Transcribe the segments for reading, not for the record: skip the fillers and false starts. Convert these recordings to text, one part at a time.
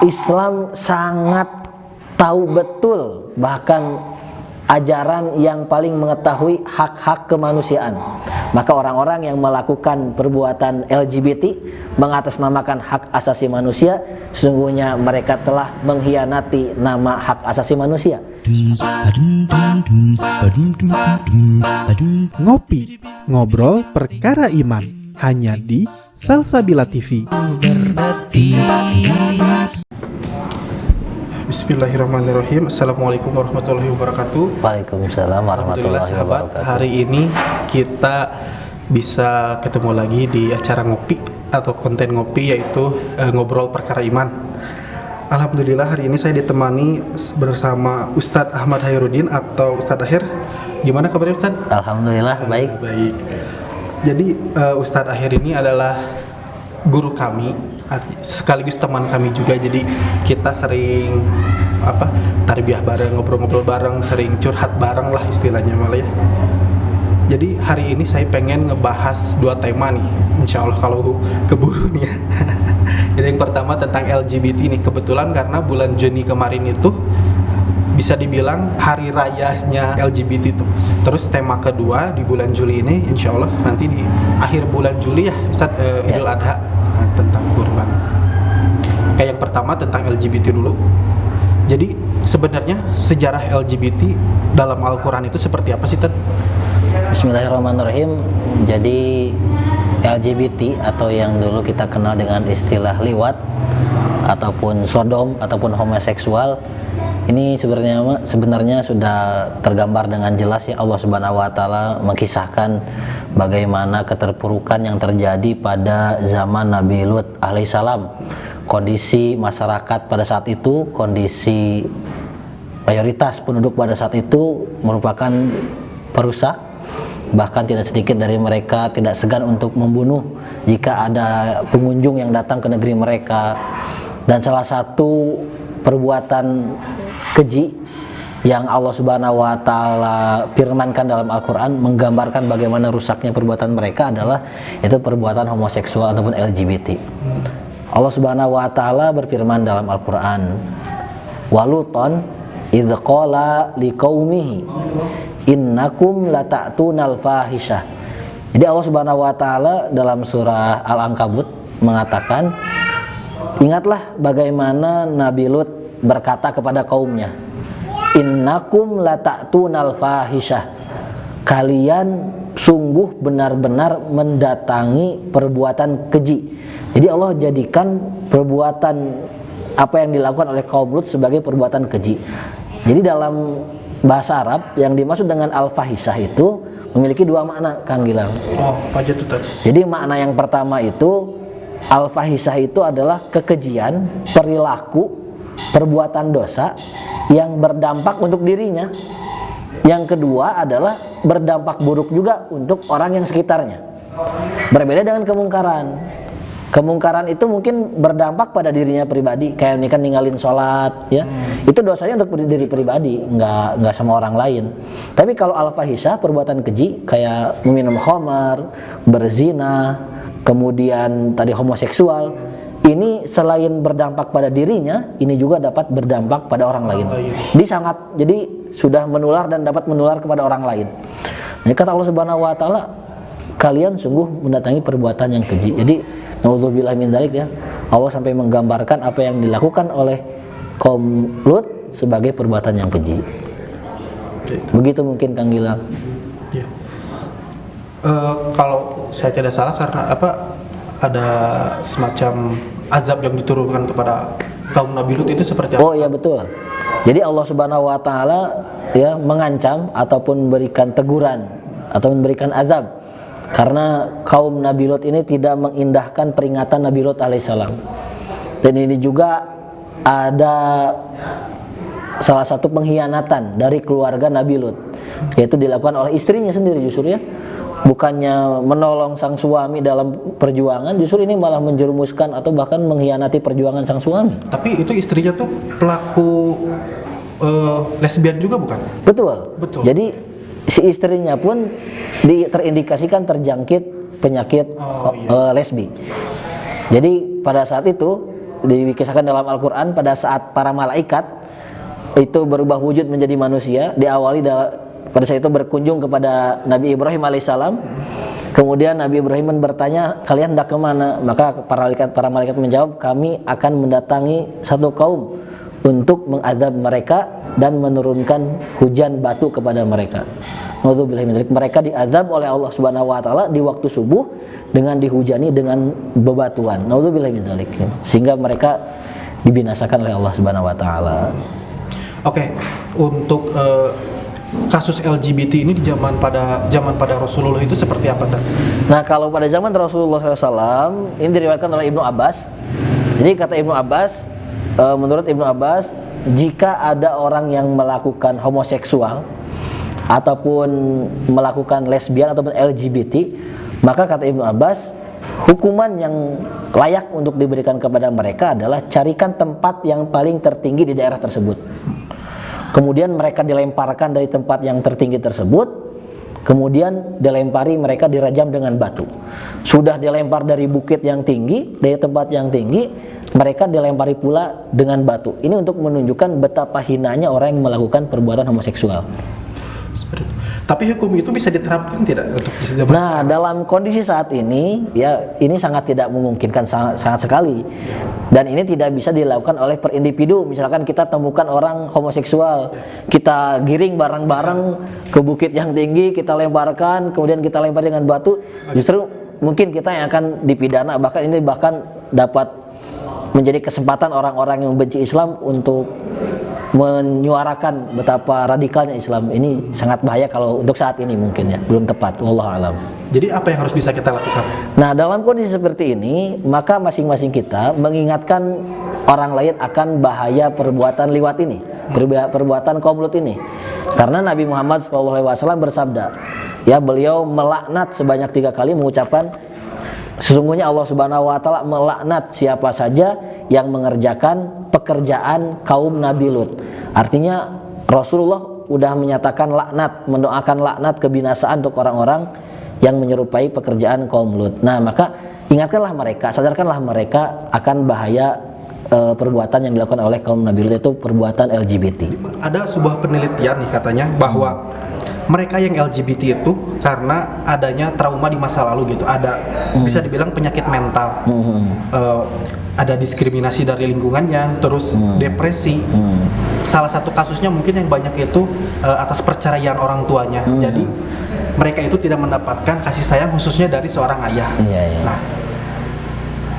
Islam sangat tahu betul, bahkan ajaran yang paling mengetahui hak-hak kemanusiaan. Maka orang-orang yang melakukan perbuatan LGBT, mengatasnamakan hak asasi manusia, sesungguhnya mereka telah mengkhianati nama hak asasi manusia. Ngopi, ngobrol perkara iman, hanya di Salsabila TV. Bismillahirrahmanirrahim. Assalamualaikum warahmatullahi wabarakatuh. Waalaikumsalam warahmatullahi sahabat, wabarakatuh. hari ini kita bisa ketemu lagi di acara ngopi atau konten ngopi, yaitu ngobrol perkara iman. Alhamdulillah hari ini saya ditemani bersama Ustadz Ahmad Hairudin atau Ustadz Akhir. Gimana kabarnya Ustadz? Alhamdulillah baik. Baik. Jadi Ustadz Akhir ini adalah guru kami, sekaligus teman kami juga. Jadi kita sering tarbiyah bareng, ngobrol-ngobrol bareng, sering curhat bareng lah istilahnya malah ya. Jadi hari ini saya pengen ngebahas dua tema nih, insya Allah kalau keburu nih ya. Jadi yang pertama tentang LGBT nih, kebetulan karena bulan Juni kemarin itu bisa dibilang hari rayanya LGBT itu. Terus tema kedua di bulan Juli ini, insya Allah nanti di akhir bulan Juli ya Ustadz, Idul Adha, tentang kurban. Kayak yang pertama tentang LGBT dulu. Jadi sebenarnya sejarah LGBT dalam Al-Quran itu seperti apa sih Tad? Bismillahirrahmanirrahim. Jadi LGBT atau yang dulu kita kenal dengan istilah liwat ataupun sodom ataupun homoseksual, ini sebenarnya sudah tergambar dengan jelas ya. Allah Subhanahu wa taala mengkisahkan bagaimana keterpurukan yang terjadi pada zaman Nabi Lut alaihissalam. Kondisi masyarakat pada saat itu, kondisi mayoritas penduduk pada saat itu merupakan perusak. Bahkan tidak sedikit dari mereka tidak segan untuk membunuh jika ada pengunjung yang datang ke negeri mereka. Dan salah satu perbuatan keji yang Allah Subhanahu wa taala firmankan dalam Al-Qur'an menggambarkan bagaimana rusaknya perbuatan mereka adalah itu perbuatan homoseksual ataupun LGBT. Allah Subhanahu wa taala berfirman dalam Al-Qur'an, "Waluton idz qala liqaumihi innakum lata'tunal fahisyah." Jadi Allah Subhanahu wa taala dalam surah Al-Ankabut mengatakan, ingatlah bagaimana Nabi Lut berkata kepada kaumnya, innakum lata'tunal fahisyah, kalian sungguh benar-benar mendatangi perbuatan keji. Jadi Allah jadikan perbuatan apa yang dilakukan oleh kaum Lut sebagai perbuatan keji. Jadi dalam bahasa Arab yang dimaksud dengan al-fahisyah itu memiliki dua makna, Kang Gilang. Oh, apa aja tuh tadi? Jadi makna yang pertama itu al-fahisyah itu adalah kekejian, perilaku, perbuatan dosa yang berdampak untuk dirinya. Yang kedua adalah berdampak buruk juga untuk orang yang sekitarnya. Berbeda dengan kemungkaran. Kemungkaran itu mungkin berdampak pada dirinya pribadi, kayak ini kan ninggalin sholat, ya. Itu dosanya untuk diri pribadi, nggak sama orang lain. Tapi kalau al-fahisyah, perbuatan keji, kayak meminum khamar, berzina, kemudian tadi homoseksual, ini selain berdampak pada dirinya, ini juga dapat berdampak pada orang lain. Jadi sudah menular dan dapat menular kepada orang lain. Jadi kata Allah Subhanahu wa taala, kalian sungguh mendatangi perbuatan yang keji. Jadi naudzubillah min dzalik ya. Allah sampai menggambarkan apa yang dilakukan oleh kaum Lut sebagai perbuatan yang keji. Begitu mungkin Kang Gilang. Ya. Kalau saya tidak salah karena ada semacam azab yang diturunkan kepada kaum Nabi Lut itu seperti apa? Oh iya betul. Jadi Allah Subhanahu wa taala ya mengancam ataupun memberikan teguran atau memberikan azab karena kaum Nabi Lut ini tidak mengindahkan peringatan Nabi Lut alaihissalam. Dan ini juga ada salah satu pengkhianatan dari keluarga Nabi Lut, yaitu dilakukan oleh istrinya sendiri justru ya. Bukannya menolong sang suami dalam perjuangan, justru ini malah menjerumuskan atau bahkan mengkhianati perjuangan sang suami. Tapi itu istrinya tuh pelaku lesbian juga bukan? Betul. Jadi si istrinya pun terindikasikan terjangkit penyakit lesbi. Jadi pada saat itu dikisahkan dalam Al-Quran pada saat para malaikat itu berubah wujud menjadi manusia, diawali pada saat itu berkunjung kepada Nabi Ibrahim alaihissalam. Kemudian Nabi Ibrahim bertanya, kalian hendak kemana? Maka para malaikat menjawab, kami akan mendatangi satu kaum untuk mengadab mereka dan menurunkan hujan batu kepada mereka. Mereka diadab oleh Allah Subhanahu wa taala di waktu subuh dengan dihujani dengan bebatuan. Sehingga mereka dibinasakan oleh Allah Subhanahu wa taala. Oke, untuk kasus LGBT ini di zaman pada Rasulullah itu seperti apa, Tan? Nah, kalau pada zaman Rasulullah SAW ini diriwayatkan oleh Ibnu Abbas. Jadi kata Ibnu Abbas, menurut Ibnu Abbas, jika ada orang yang melakukan homoseksual ataupun melakukan lesbian ataupun LGBT, maka kata Ibnu Abbas, hukuman yang layak untuk diberikan kepada mereka adalah carikan tempat yang paling tertinggi di daerah tersebut. Kemudian mereka dilemparkan dari tempat yang tertinggi tersebut, kemudian mereka dirajam dengan batu. Sudah dilempar dari bukit yang tinggi, dari tempat yang tinggi, mereka dilempari pula dengan batu. Ini untuk menunjukkan betapa hinanya orang yang melakukan perbuatan homoseksual. Tapi hukum itu bisa diterapkan tidak untuk zaman Nah, dalam kondisi saat ini, ya ini sangat tidak memungkinkan, sangat sekali. Dan ini tidak bisa dilakukan oleh per individu. Misalkan kita temukan orang homoseksual, kita giring bareng-bareng ke bukit yang tinggi, kita lemparkan, kemudian kita lempar dengan batu, justru mungkin kita yang akan dipidana. Bahkan dapat menjadi kesempatan orang-orang yang membenci Islam untuk menyuarakan betapa radikalnya Islam. Ini sangat bahaya kalau untuk saat ini, mungkin ya belum tepat, wallahu alam. Jadi apa yang harus bisa kita lakukan? Nah, dalam kondisi seperti ini, maka masing-masing kita mengingatkan orang lain akan bahaya perbuatan liwat ini, perbuatan komlut ini. Karena Nabi Muhammad SAW bersabda, ya, beliau melaknat sebanyak 3 kali, mengucapkan, sesungguhnya Allah Subhanahu wa taala melaknat siapa saja yang mengerjakan pekerjaan kaum Nabi Lut. Artinya Rasulullah sudah menyatakan laknat, mendoakan laknat kebinasaan untuk orang-orang yang menyerupai pekerjaan kaum Lut. Nah, maka ingatkanlah mereka, sadarkanlah mereka akan bahaya perbuatan yang dilakukan oleh kaum Nabi Lut, yaitu perbuatan LGBT. Ada sebuah penelitian nih katanya bahwa mereka yang LGBT itu karena adanya trauma di masa lalu gitu, ada bisa dibilang penyakit mental, ada diskriminasi dari lingkungannya, terus depresi. Salah satu kasusnya mungkin yang banyak itu atas perceraian orang tuanya. Jadi mereka itu tidak mendapatkan kasih sayang khususnya dari seorang ayah. Nah,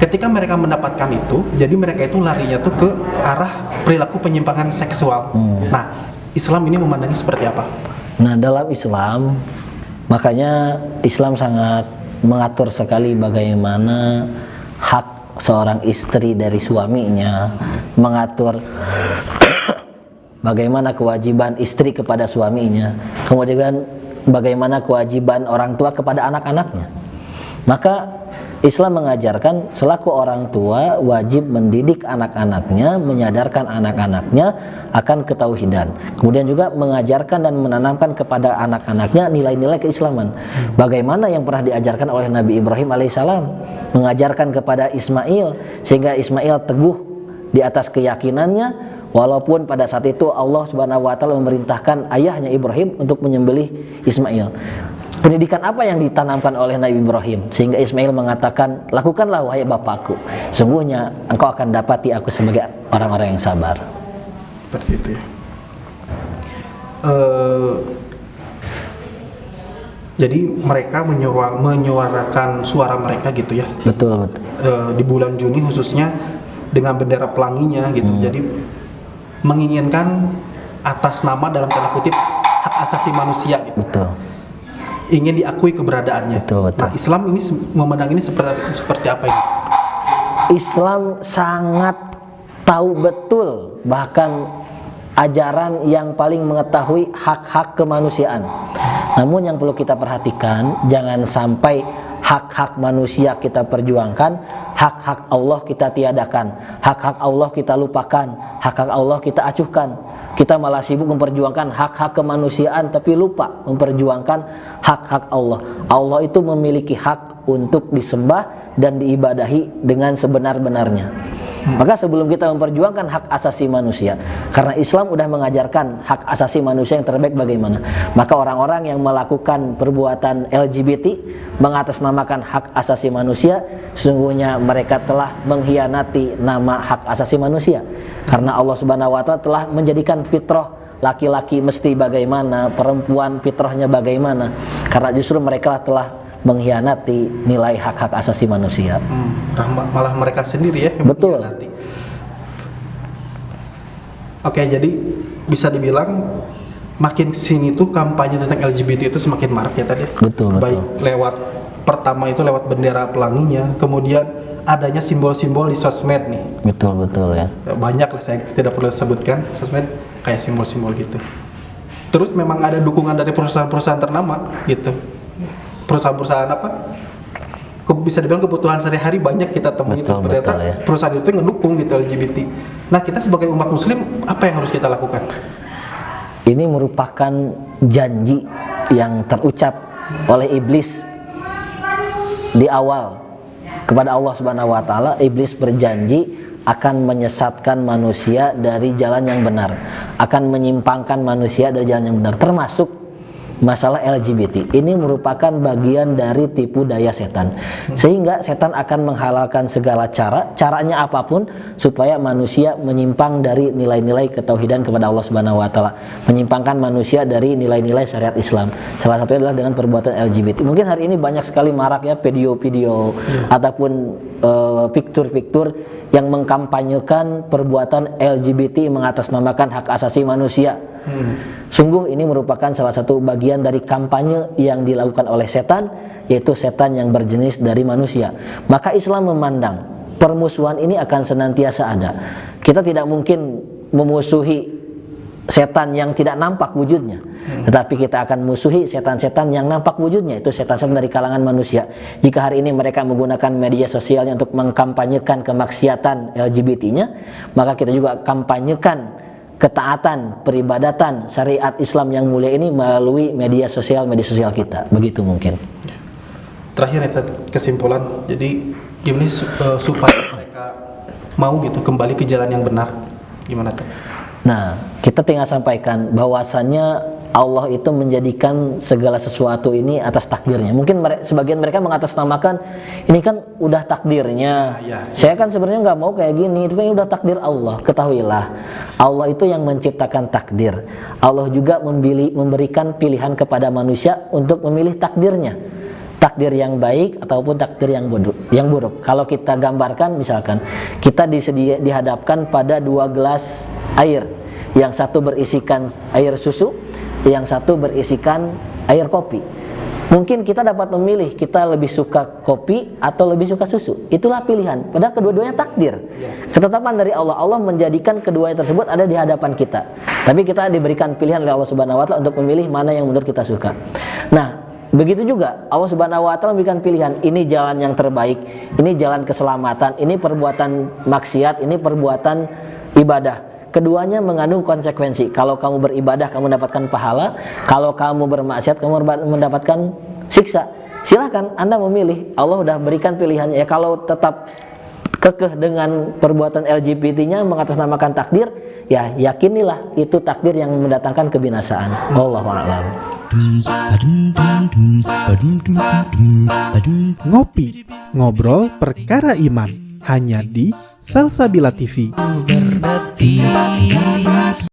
ketika mereka mendapatkan itu, jadi mereka itu larinya tuh ke arah perilaku penyimpangan seksual. Nah, Islam ini memandangnya seperti apa? Nah, dalam Islam, makanya Islam sangat mengatur sekali bagaimana hak seorang istri dari suaminya, mengatur bagaimana kewajiban istri kepada suaminya, kemudian bagaimana kewajiban orang tua kepada anak-anaknya. Maka Islam mengajarkan selaku orang tua wajib mendidik anak-anaknya, menyadarkan anak-anaknya akan ketauhidan. Kemudian juga mengajarkan dan menanamkan kepada anak-anaknya nilai-nilai keislaman. Bagaimana yang pernah diajarkan oleh Nabi Ibrahim alaihissalam, mengajarkan kepada Ismail sehingga Ismail teguh di atas keyakinannya, walaupun pada saat itu Allah Subhanahu wa taala memerintahkan ayahnya Ibrahim untuk menyembelih Ismail. Pendidikan apa yang ditanamkan oleh Nabi Ibrahim sehingga Ismail mengatakan, lakukanlah wahai bapakku, sungguhnya engkau akan dapati aku sebagai orang-orang yang sabar. Seperti itu ya. Jadi mereka menyuarakan suara mereka gitu ya. Betul. Di bulan Juni khususnya dengan bendera pelanginya gitu. Jadi menginginkan atas nama dalam tanda kutip hak asasi manusia gitu. Betul. Ingin diakui keberadaannya. Betul. Nah, Islam ini memandang ini seperti apa ini? Islam sangat tahu betul, bahkan ajaran yang paling mengetahui hak-hak kemanusiaan. Namun yang perlu kita perhatikan, jangan sampai hak-hak manusia kita perjuangkan, hak-hak Allah kita tiadakan, hak-hak Allah kita lupakan, hak-hak Allah kita acuhkan. Kita malah sibuk memperjuangkan hak-hak kemanusiaan tapi lupa memperjuangkan hak-hak Allah. Allah itu memiliki hak untuk disembah dan diibadahi dengan sebenar-benarnya. Maka sebelum kita memperjuangkan hak asasi manusia, karena Islam udah mengajarkan hak asasi manusia yang terbaik bagaimana, maka orang-orang yang melakukan perbuatan LGBT mengatasnamakan hak asasi manusia, sesungguhnya mereka telah mengkhianati nama hak asasi manusia. Karena Allah Subhanahu wa Ta'ala telah menjadikan fitrah laki-laki mesti bagaimana, perempuan fitrahnya bagaimana, karena justru mereka telah mengkhianati nilai hak-hak asasi manusia. Malah mereka sendiri ya yang Betul. mengkhianati. Oke, jadi bisa dibilang makin sini tuh kampanye tentang LGBT itu semakin marak ya tadi. Betul. Baik lewat pertama itu lewat bendera pelanginya, kemudian adanya simbol-simbol di sosmed nih. Betul ya. Banyak lah, saya tidak perlu sebutkan, sosmed kayak simbol-simbol gitu. Terus memang ada dukungan dari perusahaan-perusahaan ternama gitu. Perusahaan-perusahaan apa? Bisa dibilang kebutuhan sehari-hari banyak kita temui itu. Ternyata ya. perusahaan itu ngedukung gitu LGBT. Nah, kita sebagai umat muslim apa yang harus kita lakukan? Ini merupakan janji yang terucap oleh iblis di awal kepada Allah Subhanahu wa Ta'ala. Iblis berjanji akan menyesatkan manusia dari jalan yang benar, akan menyimpangkan manusia dari jalan yang benar, termasuk masalah LGBT. Ini merupakan bagian dari tipu daya setan, sehingga setan akan menghalalkan segala caranya apapun supaya manusia menyimpang dari nilai-nilai ketauhidan kepada Allah Subhanahu wa Ta'ala, menyimpangkan manusia dari nilai-nilai syariat Islam. Salah satunya adalah dengan perbuatan LGBT. Mungkin hari ini banyak sekali marak ya video-video ataupun piktur-piktur yang mengkampanyekan perbuatan LGBT mengatasnamakan hak asasi manusia. Sungguh ini merupakan salah satu bagian dari kampanye yang dilakukan oleh setan, yaitu setan yang berjenis dari manusia. Maka Islam memandang permusuhan ini akan senantiasa ada. Kita tidak mungkin memusuhi setan yang tidak nampak wujudnya, tetapi kita akan musuhi setan-setan yang nampak wujudnya, itu setan-setan dari kalangan manusia. Jika hari ini mereka menggunakan media sosialnya untuk mengkampanyekan kemaksiatan LGBT-nya, maka kita juga kampanyekan ketaatan, peribadatan, syariat Islam yang mulia ini melalui media sosial kita. Begitu mungkin. Terakhir ya, kesimpulan. Jadi gimana supaya mereka mau gitu kembali ke jalan yang benar? Gimana tuh? Nah, kita tinggal sampaikan bahwasannya Allah itu menjadikan segala sesuatu ini atas takdirnya. Mungkin sebagian mereka mengatasnamakan ini kan udah takdirnya. Saya kan sebenarnya nggak mau kayak gini. Itu kan udah takdir Allah. Ketahuilah, Allah itu yang menciptakan takdir. Allah juga memberikan pilihan kepada manusia untuk memilih takdirnya. Takdir yang baik ataupun takdir yang buruk. Kalau kita gambarkan, misalkan kita dihadapkan pada 2 gelas air. Yang satu berisikan air susu, yang satu berisikan air kopi. Mungkin kita dapat memilih, kita lebih suka kopi atau lebih suka susu. Itulah pilihan. Padahal kedua-duanya takdir. Ketetapan dari Allah. Allah menjadikan keduanya tersebut ada di hadapan kita. Tapi kita diberikan pilihan oleh Allah Subhanahu wa Ta'ala untuk memilih mana yang menurut kita suka. Nah, begitu juga Allah Subhanahu wa Ta'ala memberikan pilihan. Ini jalan yang terbaik, ini jalan keselamatan, ini perbuatan maksiat, ini perbuatan ibadah. Keduanya mengandung konsekuensi. Kalau kamu beribadah, kamu mendapatkan pahala. Kalau kamu bermaksiat, kamu mendapatkan siksa. Silahkan Anda memilih. Allah sudah berikan pilihannya. Ya, kalau tetap kekeh dengan perbuatan LGBT-nya mengatasnamakan takdir, ya yakinilah itu takdir yang mendatangkan kebinasaan. Wallahu a'lam. Ngopi, ngobrol perkara iman, hanya di Salsabila TV.